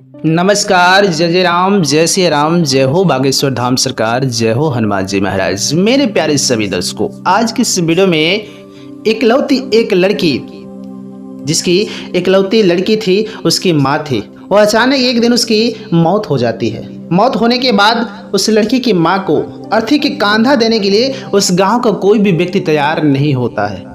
नमस्कार, जय जय राम, जय श्री राम, जय हो बागेश्वर धाम सरकार, जय हो हनुमान जी महाराज। मेरे प्यारे सभी दर्शकों, आज की इस वीडियो में इकलौती एक लड़की, जिसकी इकलौती लड़की थी, उसकी माँ थी, और अचानक एक दिन उसकी मौत हो जाती है। मौत होने के बाद उस लड़की की माँ को अर्थी के कांधा देने के लिए उस गांव का कोई भी व्यक्ति तैयार नहीं होता है।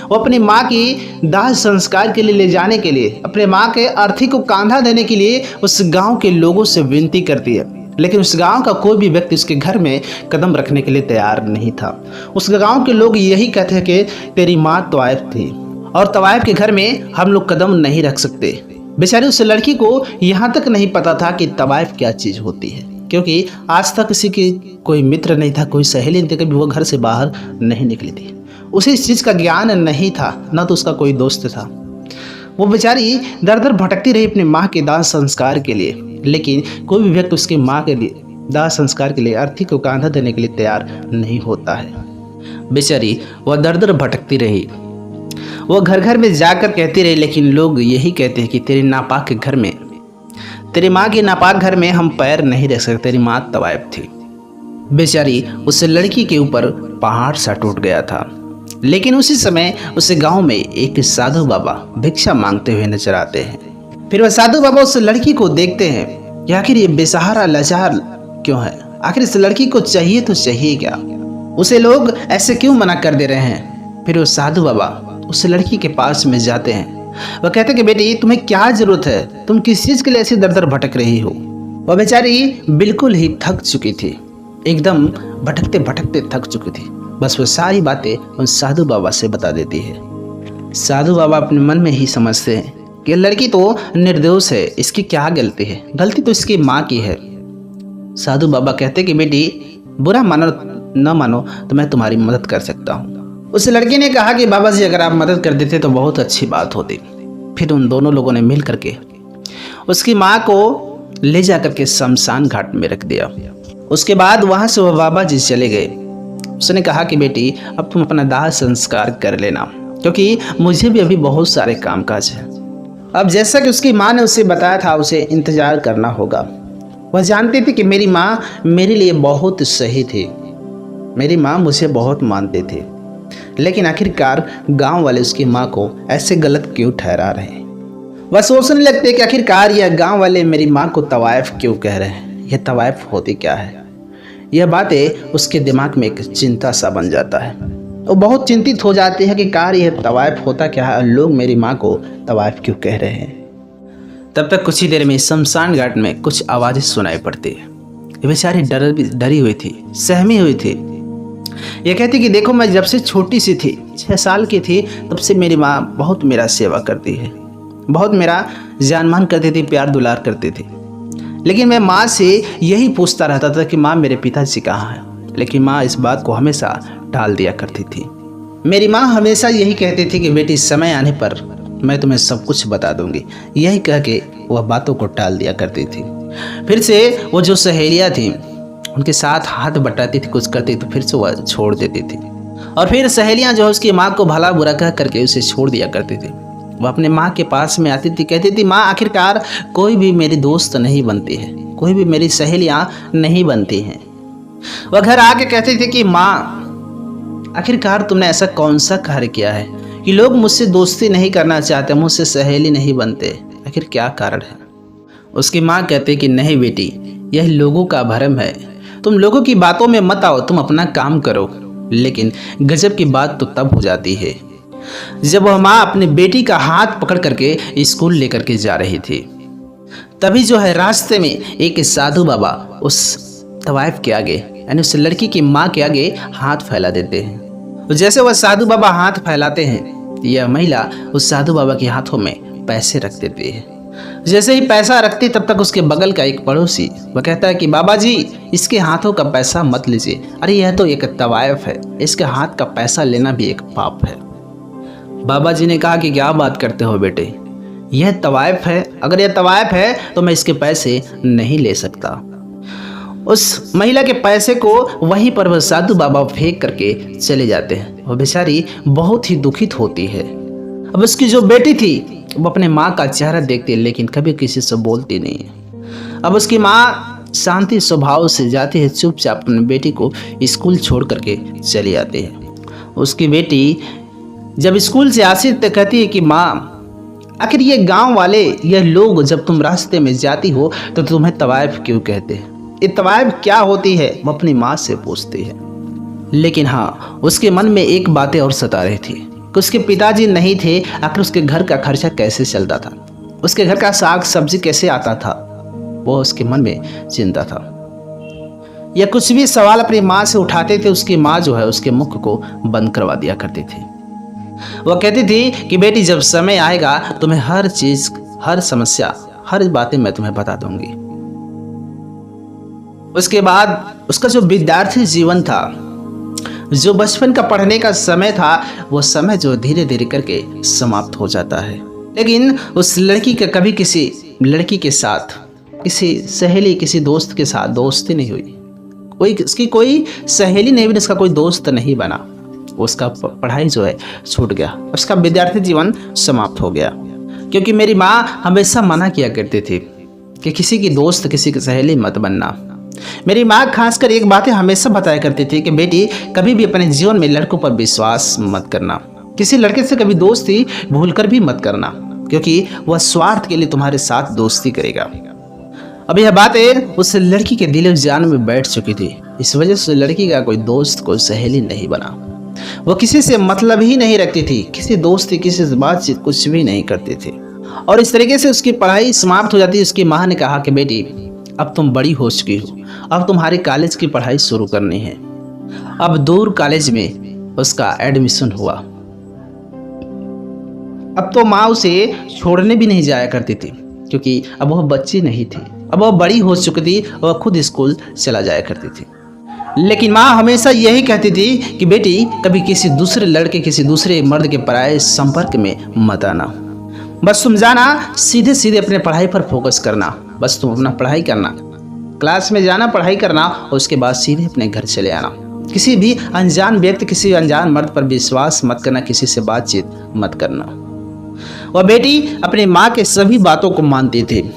वो अपनी माँ की दाह संस्कार के लिए ले जाने के लिए, अपने माँ के अर्थी को कांधा देने के लिए उस गांव के लोगों से विनती करती है, लेकिन उस गांव का कोई भी व्यक्ति उसके घर में कदम रखने के लिए तैयार नहीं था। उस गांव के लोग यही कहते हैं कि तेरी माँ तवाइफ थी और तवाइफ के घर में हम लोग कदम नहीं रख सकते। बेचारी उस लड़की को यहाँ तक नहीं पता था कि तवाइफ क्या चीज़ होती है, क्योंकि आज तक किसी की कोई मित्र नहीं था, कोई सहेली नहीं थी, कभी वो घर से बाहर नहीं निकली थी। उसे इस चीज़ का ज्ञान नहीं था, न तो उसका कोई दोस्त था। वो बेचारी दर दर भटकती रही अपनी माँ के दाह संस्कार के लिए, लेकिन कोई भी व्यक्ति उसकी माँ के लिए दाह संस्कार के लिए अर्थी को कांधा देने के लिए तैयार नहीं होता है। बेचारी वह दर दर भटकती रही, वो घर घर में जाकर कहती रही, लेकिन लोग यही कहते हैं कि तेरे नापाक घर में, तेरी माँ के नापाक घर में हम पैर नहीं रख सकते, तेरी माँ तवाइफ थी। बेचारी उस लड़की के ऊपर पहाड़ सा टूट गया था। लेकिन उसी समय उस गांव में एक साधु बाबा भिक्षा मांगते हुए नजर आते हैं। फिर वह साधु बाबा उस लड़की को देखते हैं कि आखिर ये बेसहारा लाचार क्यों है, आखिर इस लड़की को चाहिए तो चाहिए क्या, उसे लोग ऐसे क्यों मना कर दे रहे हैं। फिर वो साधु बाबा उस लड़की के पास में जाते हैं। वह कहते हैं कि बेटी, तुम्हें क्या जरूरत है, तुम किस चीज के लिए ऐसी दर दर भटक रही हो। वह बेचारी बिल्कुल ही थक चुकी थी, एकदम भटकते भटकते थक चुकी थी। बस वो सारी बातें उन साधु बाबा से बता देती है। साधु बाबा अपने मन में ही समझते हैं कि लड़की तो निर्दोष है, इसकी क्या गलती है, गलती तो इसकी माँ की है। साधु बाबा कहते कि बेटी, बुरा मानो न मानो तो मैं तुम्हारी मदद कर सकता हूँ। उस लड़की ने कहा कि बाबा जी, अगर आप मदद कर देते तो बहुत अच्छी बात होती। फिर उन दोनों लोगों ने मिल करके उसकी माँ को ले जा करके शमशान घाट में रख दिया। उसके बाद वहाँ से वह बाबा जी चले गए। उसने कहा कि बेटी, अब तुम अपना दाह संस्कार कर लेना, क्योंकि मुझे भी अभी बहुत सारे कामकाज हैं। अब जैसा कि उसकी माँ ने उसे बताया था, उसे इंतजार करना होगा। वह जानती थी कि मेरी माँ मेरे लिए बहुत सही थी, मेरी माँ मुझे बहुत मानती थी, लेकिन आखिरकार गांव वाले उसकी माँ को ऐसे गलत क्यों ठहरा रहे हैं। वह सोचने लगते कि आखिरकार यह गाँव वाले मेरी माँ को तवाइफ क्यों कह रहे हैं, यह तवाइफ होती क्या है। यह बातें उसके दिमाग में एक चिंता सा बन जाता है। वो बहुत चिंतित हो जाती है कि कार यह तवाइफ होता क्या है, लोग मेरी माँ को तवाइफ क्यों कह रहे हैं। तब तक कुछ ही देर में शमशान घाट में कुछ आवाज़ें सुनाई पड़ती है। ये बेचारी डरी हुई थी, सहमी हुई थी। ये कहती कि देखो, मैं जब से छोटी सी थी, 6 साल की थी, तब से मेरी माँ बहुत मेरा सेवा करती है, बहुत मेरा जानमान करती थी, प्यार दुलार करती थी। लेकिन मैं माँ से यही पूछता रहता था कि माँ, मेरे पिताजी कहाँ हैं, लेकिन माँ इस बात को हमेशा टाल दिया करती थी। मेरी माँ हमेशा यही कहती थी कि बेटी, समय आने पर मैं तुम्हें सब कुछ बता दूंगी, यही कह के वह बातों को टाल दिया करती थी। फिर से वो जो सहेलियाँ थीं, उनके साथ हाथ बटाती थी, कुछ करती तो फिर से वह छोड़ देती थी, और फिर सहेलियाँ जो उसकी माँ को भला बुरा कह करके उसे छोड़ दिया करती थी। वह अपने माँ के पास में आती थी, कहती थी, माँ आखिरकार कोई भी मेरी दोस्त नहीं बनती है, कोई भी मेरी सहेलियाँ नहीं बनती हैं। वह घर आके कहती थी कि माँ, आखिरकार तुमने ऐसा कौन सा कार्य किया है कि लोग मुझसे दोस्ती नहीं करना चाहते, मुझसे सहेली नहीं बनते, आखिर क्या कारण है। उसकी माँ कहती कि नहीं बेटी, यह लोगों का भ्रम है, तुम लोगों की बातों में मत आओ, तुम अपना काम करो। लेकिन गजब की बात तो तब हो जाती है जब वह माँ अपनी बेटी का हाथ पकड़ करके स्कूल लेकर के जा रही थी। तभी जो है रास्ते में एक साधु बाबा उस तवाइफ के आगे, यानी उस लड़की की माँ के आगे हाथ फैला देते हैं। तो जैसे वह साधु बाबा हाथ फैलाते हैं, यह महिला उस साधु बाबा के हाथों में पैसे रख देती है। जैसे ही पैसा रखती, तब तक उसके बगल का एक पड़ोसी वह कहता है कि बाबा जी, इसके हाथों का पैसा मत लीजिए, अरे यह तो एक तवाइफ है, इसके हाथ का पैसा लेना भी एक पाप है। बाबा जी ने कहा कि क्या बात करते हो बेटे, यह तवाइफ है, अगर यह तवाइफ है तो मैं इसके पैसे नहीं ले सकता। उस महिला के पैसे को वहीं पर वह साधु बाबा फेंक करके चले जाते हैं। वह बेचारी बहुत ही दुखित होती है। अब उसकी जो बेटी थी वो अपने माँ का चेहरा देखती है लेकिन कभी किसी से बोलती नहीं है। अब उसकी माँ शांति स्वभाव से जाती है, चुपचाप अपनी बेटी को स्कूल छोड़ करके चली आती है। उसकी बेटी जब स्कूल से आती तो कहती है कि माँ, आखिर ये गांव वाले, ये लोग जब तुम रास्ते में जाती हो तो तुम्हें तवाइफ क्यों कहते हैं? ये तवाइफ क्या होती है? वो अपनी माँ से पूछती है। लेकिन हाँ, उसके मन में एक बातें और सता रही थी कि उसके पिताजी नहीं थे, आखिर उसके घर का खर्चा कैसे चलता था, उसके घर का साग सब्जी कैसे आता था, वो उसके मन में चिंता था। या कुछ भी सवाल अपनी माँ से उठाते थे, उसकी माँ जो है उसके मुख को बंद करवा दिया करती थी। वो कहती थी कि बेटी, जब समय आएगा तुम्हें हर चीज, हर समस्या, हर बातें मैं तुम्हें बता दूंगी। उसके बाद उसका जो विद्यार्थी जीवन था, जो बचपन का पढ़ने का समय था, वो समय जो धीरे धीरे करके समाप्त हो जाता है। लेकिन उस लड़की का कभी किसी लड़की के साथ, किसी सहेली, किसी दोस्त के साथ दोस्ती नहीं हुई। उसकी कोई सहेली नहीं बनी, उसका कोई दोस्त नहीं बना। उसका पढ़ाई जो है छूट गया, उसका विद्यार्थी जीवन समाप्त हो गया। क्योंकि मेरी माँ हमेशा मना किया करती थी कि किसी की दोस्त, किसी की सहेली मत बनना। मेरी माँ खासकर एक बात हमेशा बताया करती थी कि बेटी, कभी भी अपने जीवन में लड़कों पर विश्वास मत करना, किसी लड़के से कभी दोस्ती भूलकर भी मत करना, क्योंकि वह स्वार्थ के लिए तुम्हारे साथ दोस्ती करेगा। अब यह बातें उस लड़की के दिल जान में बैठ चुकी थी। इस वजह से लड़की का कोई दोस्त, कोई सहेली नहीं बना। वो किसी से मतलब ही नहीं रखती थी, किसी दोस्ती, किसी से बातचीत कुछ भी नहीं करती थी। और इस तरीके से उसकी पढ़ाई समाप्त हो जाती। उसकी माँ ने कहा कि बेटी, अब तुम बड़ी हो चुकी हो, अब तुम्हारी कॉलेज की पढ़ाई शुरू करनी है। अब दूर कॉलेज में उसका एडमिशन हुआ। अब तो माँ उसे छोड़ने भी नहीं जाया करती थी, क्योंकि अब वह बच्ची नहीं थी, अब वह बड़ी हो चुकी थी, वह खुद स्कूल चला जाया करती थी। लेकिन माँ हमेशा यही कहती थी कि बेटी, कभी किसी दूसरे लड़के, किसी दूसरे मर्द के पराये संपर्क में मत आना। बस तुम जाना, सीधे सीधे अपने पढ़ाई पर फोकस करना। बस तुम अपना पढ़ाई करना, क्लास में जाना, पढ़ाई करना, और उसके बाद सीधे अपने घर चले आना। किसी भी अनजान व्यक्ति, किसी अनजान मर्द पर विश्वास मत करना, किसी से बातचीत मत करना। वह बेटी अपनी माँ के सभी बातों को मानती थी,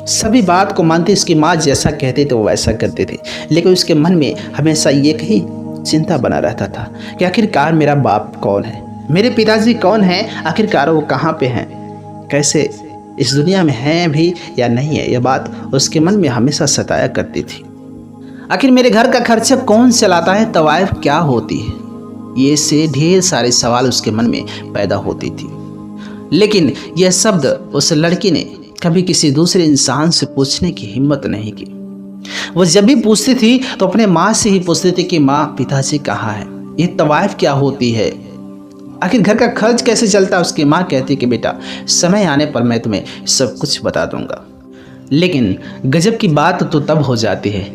सभी बात को मानती। उसकी माँ जैसा कहती तो वो वैसा करते थे। लेकिन उसके मन में हमेशा एक ही चिंता बना रहता था कि आखिरकार मेरा बाप कौन है, मेरे पिताजी कौन हैं, आखिरकार वो कहाँ पे हैं, कैसे इस दुनिया में हैं भी या नहीं है। यह बात उसके मन में हमेशा सताया करती थी। आखिर मेरे घर का खर्चा कौन चलाता है, तवाइफ क्या होती है, ये से ढेर सारे सवाल उसके मन में पैदा होती थी। लेकिन यह शब्द उस लड़की ने कभी किसी दूसरे इंसान से पूछने की हिम्मत नहीं की। वो जब भी पूछती थी तो अपने माँ से ही पूछती थी कि माँ, पिताजी कहाँ है, ये तवाइफ क्या होती है, आखिर घर का खर्च कैसे चलता है। उसकी माँ कहती कि बेटा, समय आने पर मैं तुम्हें सब कुछ बता दूंगा। लेकिन गजब की बात तो तब हो जाती है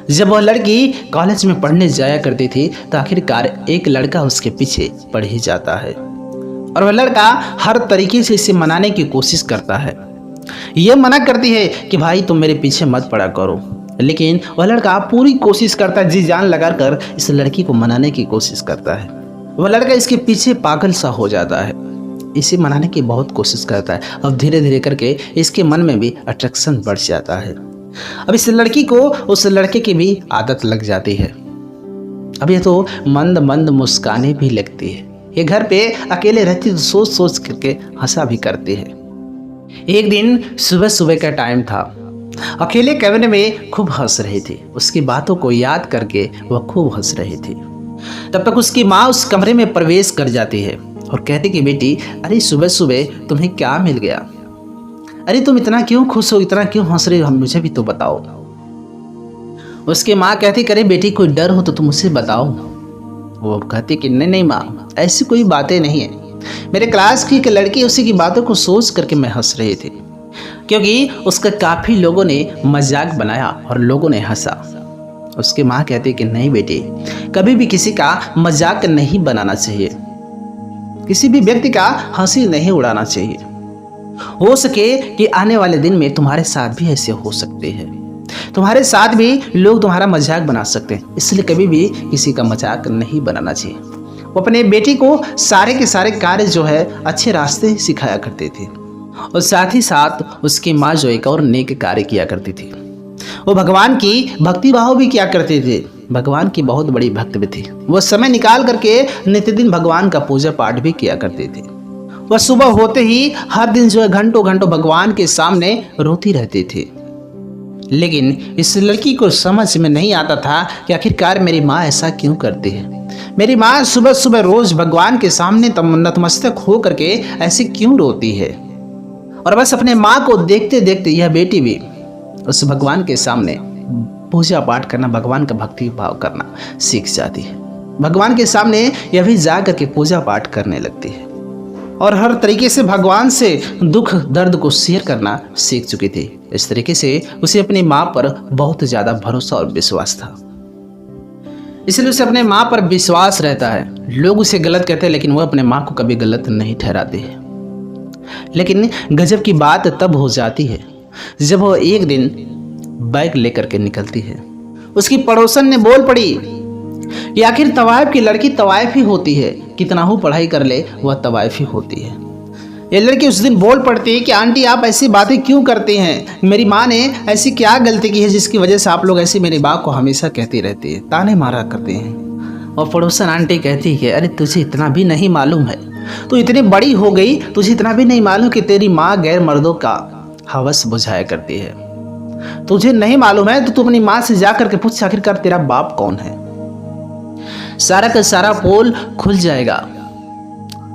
जब वह लड़की कॉलेज में पढ़ने जाया करती थी, तो आखिरकार एक लड़का उसके पीछे पड़ ही जाता है, और वह लड़का हर तरीके से इसे मनाने की कोशिश करता है। यह मना करती है कि भाई तुम मेरे पीछे मत पड़ा करो, लेकिन वह लड़का पूरी कोशिश करता है, जी जान लगाकर इस लड़की को मनाने की कोशिश करता है। वह लड़का इसके पीछे पागल सा हो जाता है, इसे मनाने की बहुत कोशिश करता है। अब धीरे धीरे करके इसके मन में भी अट्रैक्शन बढ़ जाता है। अब इस लड़की को उस लड़के की भी आदत लग जाती है। अब ये तो मंद मंद मुस्काने भी लगती है। ये घर पे अकेले रहती तो सोच सोच करके हंसा भी करती है। एक दिन सुबह सुबह का टाइम था, अकेले कमरे में खूब हंस रही थी। उसकी बातों को याद करके वह खूब हंस रही थी। तब तक उसकी माँ उस कमरे में प्रवेश कर जाती है और कहती कि बेटी, अरे सुबह सुबह तुम्हें क्या मिल गया, अरे तुम इतना क्यों खुश हो, इतना क्यों हंस रहे हो, हम मुझे भी तो बताओ। उसकी माँ कहती, करे बेटी कोई डर हो तो तुम मुझे बताओ। वो कहती कि नहीं नहीं माँ, ऐसी कोई बातें नहीं है, मेरे क्लास की एक लड़की, उसी की बातों को सोच करके मैं हंस रही थी, क्योंकि उसका काफ़ी लोगों ने मजाक बनाया और लोगों ने हंसा। उसकी माँ कहती कि नहीं बेटी, कभी भी किसी का मजाक नहीं बनाना चाहिए, किसी भी व्यक्ति का हंसी नहीं उड़ाना चाहिए। हो सके कि आने वाले दिन में तुम्हारे साथ भी ऐसे हो सकते हैं, तुम्हारे साथ भी लोग तुम्हारा मजाक बना सकते हैं, इसलिए कभी भी किसी का मजाक नहीं बनाना चाहिए। वो अपने बेटी को सारे के सारे कार्य जो है अच्छे रास्ते सिखाया करते थे और साथ ही साथ उसकी माँ जो एक और नेक कार्य किया करती थी। वो भगवान की भक्ति भाव भी किया करते थे, भगवान की बहुत बड़ी भक्त भी थी। वो समय निकाल करके नित्य दिन भगवान का पूजा पाठ भी किया करते थे। वह सुबह होते ही हर दिन जो है घंटों घंटों भगवान के सामने रोती रहती थी। लेकिन इस लड़की को समझ में नहीं आता था कि आखिरकार मेरी माँ ऐसा क्यों करती है। मेरी माँ सुबह सुबह रोज भगवान के सामने नतमस्तक हो करके ऐसे क्यों रोती है। और बस अपने माँ को देखते देखते यह बेटी भी उस भगवान के सामने पूजा पाठ करना, भगवान का भक्ति भाव करना सीख जाती है। भगवान के सामने यह भी जा करके पूजा पाठ करने लगती है और हर तरीके से भगवान से दुख दर्द को शेयर करना सीख चुकी थी। इस तरीके से उसे अपनी माँ पर बहुत ज़्यादा भरोसा और विश्वास था, इसलिए उसे अपने माँ पर विश्वास रहता है। लोग उसे गलत कहते हैं लेकिन वह अपने माँ को कभी गलत नहीं ठहराती है। लेकिन गजब की बात तब हो जाती है जब वो एक दिन बैग लेकर के निकलती है। उसकी पड़ोसन ने बोल पड़ी कि आखिर तवाइफ की लड़की तवाइफ ही होती है, कितना हो पढ़ाई कर ले वह तवाइफ ही होती है। ये लड़की उस दिन बोल पड़ती है कि आंटी आप ऐसी बातें क्यों करती हैं, मेरी माँ ने ऐसी क्या गलती की है जिसकी वजह से आप लोग ऐसी मेरी माँ को हमेशा कहती रहती है, ताने मारा करते हैं। और पड़ोसन आंटी कहती है अरे तुझे इतना भी नहीं मालूम है, तू इतनी बड़ी हो गई, तुझे इतना भी नहीं मालूम कि तेरी माँ गैर मर्दों का हवस बुझाया करती है। तुझे नहीं मालूम है तो तू अपनी माँ से जा करके पूछ आखिरकार तेरा बाप कौन है, सारा का सारा पोल खुल जाएगा।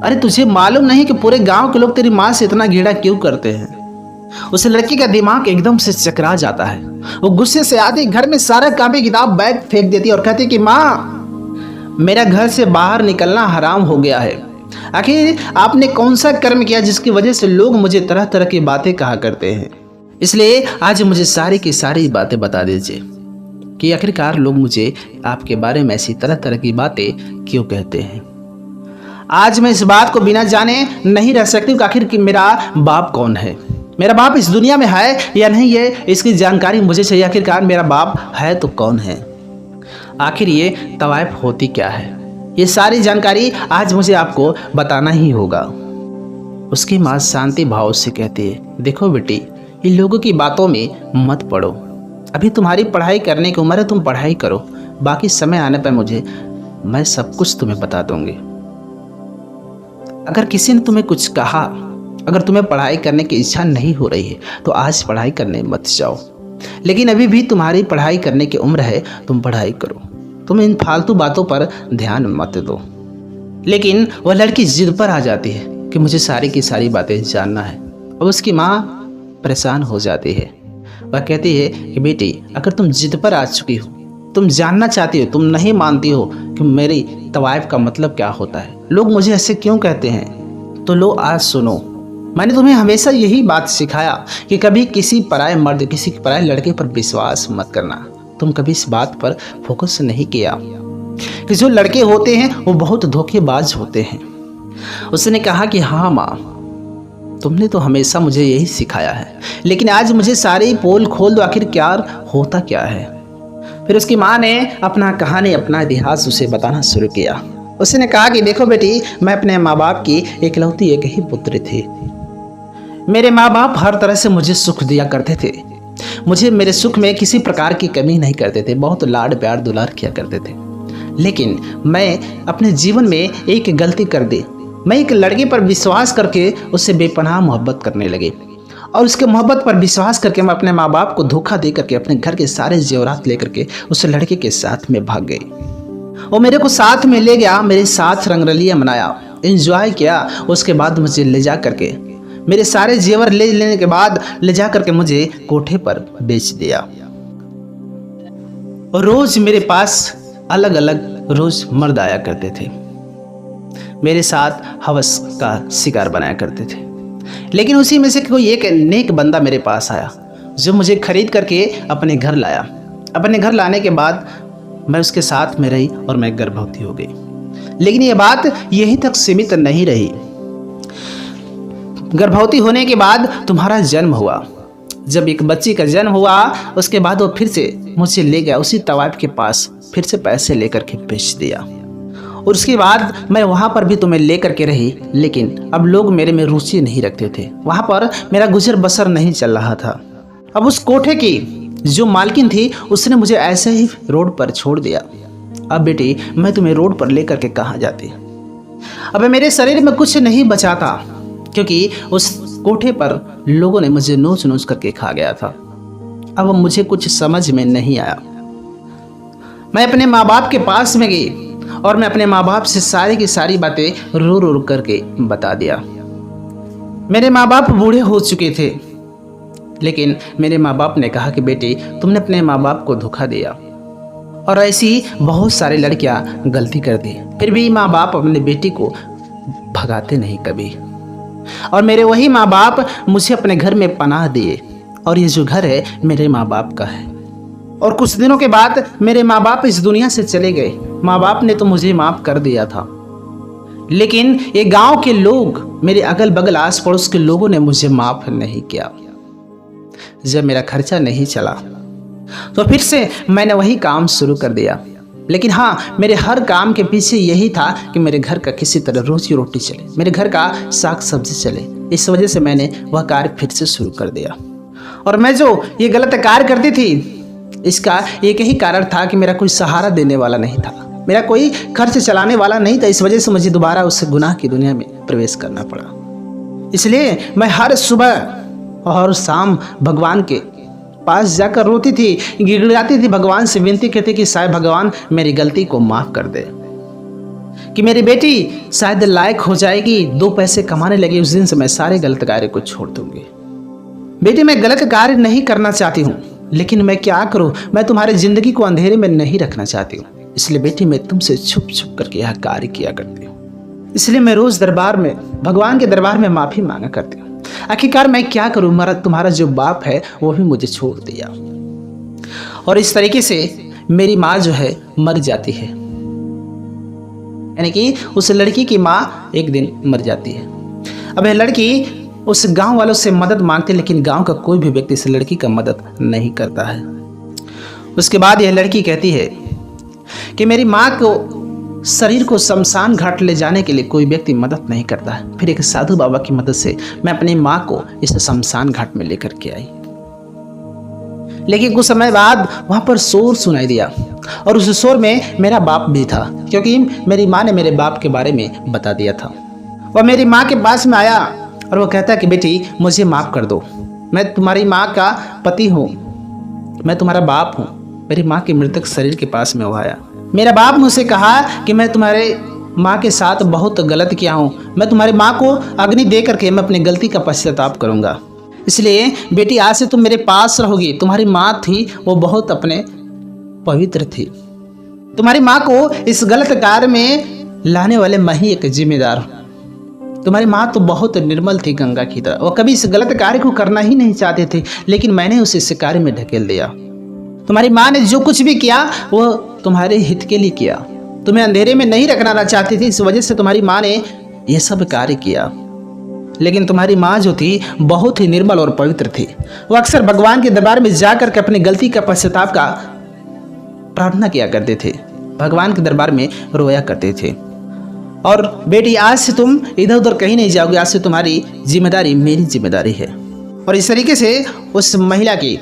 अरे तुझे मालूम नहीं कि पूरे गांव के लोग तेरी माँ से इतना घृणा क्यों करते हैं। उस लड़की का दिमाग एकदम से चकरा जाता है। वो गुस्से से आती घर में सारा कॉपी किताब बैग फेंक देती और कहती कि माँ मेरा घर से बाहर निकलना हराम हो गया है। आखिर आपने कौन सा कर्म किया जिसकी वजह से लोग मुझे तरह तरह की बातें कहा करते हैं, इसलिए आज मुझे सारी की सारी बातें बता दीजिए कि आखिरकार लोग मुझे आपके बारे में ऐसी तरह तरह की बातें क्यों कहते हैं। आज मैं इस बात को बिना जाने नहीं रह सकती कि आखिर कि मेरा बाप कौन है, मेरा बाप इस दुनिया में है या नहीं है, इसकी जानकारी मुझे चाहिए। आखिरकार मेरा बाप है तो कौन है, आखिर ये तवाइफ होती क्या है, ये सारी जानकारी आज मुझे आपको बताना ही होगा। उसकी माँ शांति भाव से कहती है देखो बेटी इन लोगों की बातों में मत पड़ो, अभी तुम्हारी पढ़ाई करने की उम्र है, तुम पढ़ाई करो, बाकी समय आने पर मैं सब कुछ तुम्हें बता दूंगी। अगर किसी ने तुम्हें कुछ कहा, अगर तुम्हें पढ़ाई करने की इच्छा नहीं हो रही है तो आज पढ़ाई करने मत जाओ, लेकिन अभी भी तुम्हारी पढ़ाई करने की उम्र है, तुम पढ़ाई करो, तुम इन फालतू बातों पर ध्यान मत दो। लेकिन वह लड़की जिद पर आ जाती है कि मुझे सारी की सारी बातें जानना है। अब उसकी माँ परेशान हो जाती है। वह कहती है कि बेटी अगर तुम जिद पर आ चुकी हो, तुम जानना चाहती हो, तुम नहीं मानती हो कि मेरी तवाइफ का मतलब क्या होता है, लोग मुझे ऐसे क्यों कहते हैं, तो लो आज सुनो। मैंने तुम्हें हमेशा यही बात सिखाया कि कभी किसी पराये मर्द, किसी पराये लड़के पर विश्वास मत करना। तुम कभी इस बात पर फोकस नहीं किया कि जो लड़के होते हैं वो बहुत धोखेबाज होते हैं। उसने कहा कि हाँ माँ तुमने तो हमेशा मुझे यही सिखाया है, लेकिन आज मुझे सारे पोल खोल दो, आखिर क्या होता क्या है। फिर उसकी माँ ने अपना कहानी, अपना इतिहास उसे बताना शुरू किया। उसने कहा कि देखो बेटी मैं अपने माँ बाप की इकलौती एक ही पुत्री थी। मेरे माँ बाप हर तरह से मुझे सुख दिया करते थे, मुझे मेरे सुख में किसी प्रकार की कमी नहीं करते थे, बहुत लाड प्यार दुलार किया करते थे। लेकिन मैं अपने जीवन में एक गलती कर दी, मैं एक लड़की पर विश्वास करके उससे बेपनाह मोहब्बत करने लगी और उसके मोहब्बत पर विश्वास करके मैं अपने माँ बाप को धोखा दे करके अपने घर के सारे जेवरात लेकर के उस लड़के के साथ में भाग गई। वो मेरे को साथ में ले गया, मेरे साथ रंगरलियाँ मनाया, एंजॉय किया। उसके बाद मुझे ले जा करके मेरे सारे जेवर ले लेने के बाद ले जा करके मुझे कोठे पर बेच दिया। और रोज मेरे पास अलग अलग रोज मर्द आया करते थे, मेरे साथ हवस का शिकार बनाया करते थे। लेकिन उसी में से कोई एक नेक बंदा मेरे पास आया जो मुझे खरीद करके अपने घर लाया। अपने घर लाने के बाद मैं उसके साथ में रही और मैं गर्भवती हो गई। लेकिन ये बात यहीं तक सीमित नहीं रही। गर्भवती होने के बाद तुम्हारा जन्म हुआ। जब एक बच्ची का जन्म हुआ उसके बाद वो फिर से मुझे ले गया उसी तवाइफ के पास, फिर से पैसे लेकर के बेच दिया। और उसके बाद मैं वहाँ पर भी तुम्हें लेकर के रही, लेकिन अब लोग मेरे में रुचि नहीं रखते थे। वहाँ पर मेरा गुजर बसर नहीं चल रहा था। अब उस कोठे की जो मालकिन थी उसने मुझे ऐसे ही रोड पर छोड़ दिया। अब बेटी मैं तुम्हें रोड पर लेकर के कहाँ जाती। अब मेरे शरीर में कुछ नहीं बचा था, क्योंकि उस कोठे पर लोगों ने मुझे नोच नोच करके खा गया था। अब मुझे कुछ समझ में नहीं आया। मैं अपने माँ बाप के पास में गई और मैं अपने माँ बाप से सारी की सारी बातें रो रो करके बता दिया। मेरे माँ बाप बूढ़े हो चुके थे, लेकिन मेरे माँ बाप ने कहा कि बेटी तुमने अपने माँ बाप को धोखा दिया। और ऐसी बहुत सारी लड़कियां गलती कर दी, फिर भी माँ बाप अपने बेटी को भगाते नहीं कभी। और मेरे वही माँ बाप मुझे अपने घर में पनाह दिए, और ये जो घर है मेरे माँ बाप का है। और कुछ दिनों के बाद मेरे माँ बाप इस दुनिया से चले गए। माँ बाप ने तो मुझे माफ़ कर दिया था, लेकिन ये गांव के लोग, मेरे अगल बगल आस पड़ोस के लोगों ने मुझे माफ़ नहीं किया। जब मेरा खर्चा नहीं चला तो फिर से मैंने वही काम शुरू कर दिया। लेकिन हाँ, मेरे हर काम के पीछे यही था कि मेरे घर का किसी तरह रोजी रोटी चले, मेरे घर का साग सब्जी चले। इस वजह से मैंने वह कार्य फिर से शुरू कर दिया। और मैं जो ये गलत कार्य करती थी, इसका एक ही कारण था कि मेरा कोई सहारा देने वाला नहीं था, मेरा कोई खर्च चलाने वाला नहीं था। इस वजह से मुझे दोबारा उस गुनाह की दुनिया में प्रवेश करना पड़ा। इसलिए मैं हर सुबह और शाम भगवान के पास जाकर रोती थी, गिड़गिड़ाती थी, भगवान से विनती करती कि शायद भगवान मेरी गलती को माफ़ कर दे, कि मेरी बेटी शायद लायक हो जाएगी, 2 पैसे कमाने लगी। उस दिन से मैं सारे गलत कार्य को छोड़ दूंगी। बेटी मैं गलत कार्य नहीं करना चाहती हूँ, लेकिन मैं क्या करूँ, मैं तुम्हारी ज़िंदगी को अंधेरे में नहीं रखना चाहती हूँ। इसलिए बेटी मैं तुमसे छुप छुप करके यह कार्य किया करती हूँ। इसलिए मैं रोज़ दरबार में, भगवान के दरबार में माफ़ी मांगा करती हूँ। आखिरकार मैं क्या करूँ, तुम्हारा जो बाप है वो भी मुझे छोड़ दिया। और इस तरीके से मेरी माँ जो है मर जाती है, यानी कि उस लड़की की माँ एक दिन मर जाती है। अब यह लड़की उस गांव वालों से मदद मांगती, लेकिन गांव का कोई भी व्यक्ति इस लड़की का मदद नहीं करता है। उसके बाद यह लड़की कहती है कि मेरी माँ को शरीर को शमशान घाट ले जाने के लिए कोई व्यक्ति मदद नहीं करता है। फिर एक साधु बाबा की मदद से मैं अपनी माँ को इस शमशान घाट में लेकर के आई। लेकिन कुछ समय बाद वहाँ पर शोर सुनाई दिया, और उस शोर में मेरा बाप भी था, क्योंकि मेरी माँ ने मेरे बाप के बारे में बता दिया था। वह मेरी माँ के पास में आया और वो कहता है कि बेटी मुझे माफ़ कर दो, मैं तुम्हारी माँ का पति हूँ, मैं तुम्हारा बाप हूँ। मेरी माँ के मृतक शरीर के पास में वो आया। मेरा बाप मुझसे कहा कि मैं तुम्हारे माँ के साथ बहुत गलत किया हूँ, मैं तुम्हारी माँ को अग्नि दे करके मैं अपनी गलती का पश्चाताप करूँगा। इसलिए बेटी आज से तुम मेरे पास रहोगी। तुम्हारी माँ थी वो बहुत अपने पवित्र थी, तुम्हारी माँ को इस गलत कार्य में लाने वाले मैं ही एक जिम्मेदार हूँ। तुम्हारी माँ तो बहुत निर्मल थी गंगा की तरह, वो कभी इस गलत कार्य को करना ही नहीं चाहते थे, लेकिन मैंने उसे इस कार्य में ढकेल दिया। तुम्हारी माँ ने जो कुछ भी किया वो तुम्हारे हित के लिए किया, तुम्हें अंधेरे में नहीं रखना चाहती थी, इस वजह से तुम्हारी माँ ने यह सब कार्य किया। लेकिन तुम्हारी माँ जो थी बहुत ही निर्मल और पवित्र थी। वो अक्सर भगवान के दरबार में जाकर के अपनी गलती का पश्चाताप का प्रार्थना किया करते थे, भगवान के दरबार में रोया करते थे। और बेटी आज से तुम इधर उधर कहीं नहीं जाओगे, आज से तुम्हारी जिम्मेदारी मेरी जिम्मेदारी है। और इस तरीके से उस महिला की,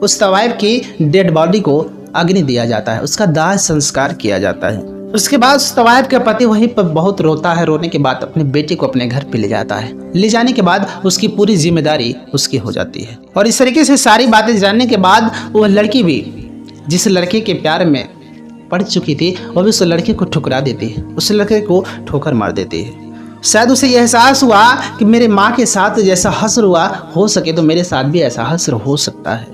उस तवाइफ की डेड बॉडी को अग्नि दिया जाता है, उसका दाह संस्कार किया जाता है। उसके बाद उस तवाइफ का पति वहीं पर बहुत रोता है। रोने के बाद अपने बेटे को अपने घर पे ले जाता है। ले जाने के बाद उसकी पूरी जिम्मेदारी उसकी हो जाती है। और इस तरीके से सारी बातें जानने के बाद वो लड़की भी जिस लड़के के प्यार में पड़ चुकी थी वो भी उस लड़के को ठुकरा देती है, उस लड़के को ठोकर मार देती है। शायद उसे यह एहसास हुआ कि मेरे माँ के साथ जैसा हश्र हुआ, हो सके तो मेरे साथ भी ऐसा हश्र हो सकता है।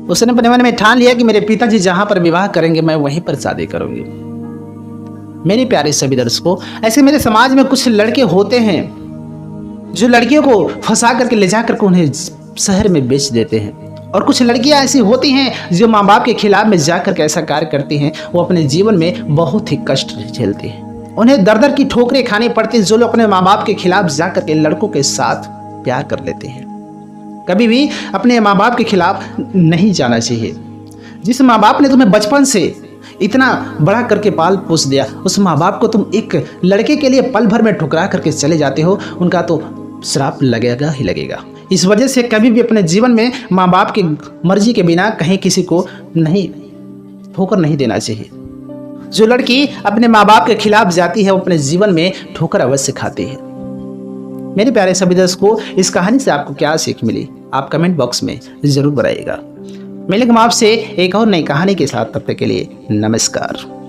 उसने अपने मन में ठान लिया कि मेरे पिताजी जहाँ पर विवाह करेंगे मैं वहीं पर शादी करूंगी। मेरे प्यारे सभी दर्शकों, ऐसे मेरे समाज में कुछ लड़के होते हैं जो लड़कियों को फंसा करके ले जा करके उन्हें शहर में बेच देते हैं, और कुछ लड़कियां ऐसी होती हैं जो माँ बाप के खिलाफ में जाकर के ऐसा कार्य करती हैं। वो अपने जीवन में बहुत ही कष्ट झेलती हैं, उन्हें दर दर की ठोकरें खानी पड़ती हैं। जो लोग अपने माँ बाप के खिलाफ जाकर के लड़कों के साथ प्यार कर लेते हैं, कभी भी अपने माँ बाप के खिलाफ नहीं जाना चाहिए। जिस माँ बाप ने तुम्हें बचपन से इतना बड़ा करके पाल पोस दिया, उस माँ बाप को तुम एक लड़के के लिए पल भर में ठुकरा करके चले जाते हो, उनका तो श्राप लगेगा ही लगेगा। इस वजह से कभी भी अपने जीवन में माँ बाप की मर्जी के बिना कहीं किसी को नहीं ठोकर नहीं देना चाहिए। जो लड़की अपने माँ बाप के खिलाफ जाती है वो अपने जीवन में ठोकर अवश्य खाती है। मेरे प्यारे सभी दर्शकों, इस कहानी से आपको क्या सीख मिली आप कमेंट बॉक्स में जरूर बताइएगा। मिलेंगे हम आपसे एक और नई कहानी के साथ, तब तक के लिए नमस्कार।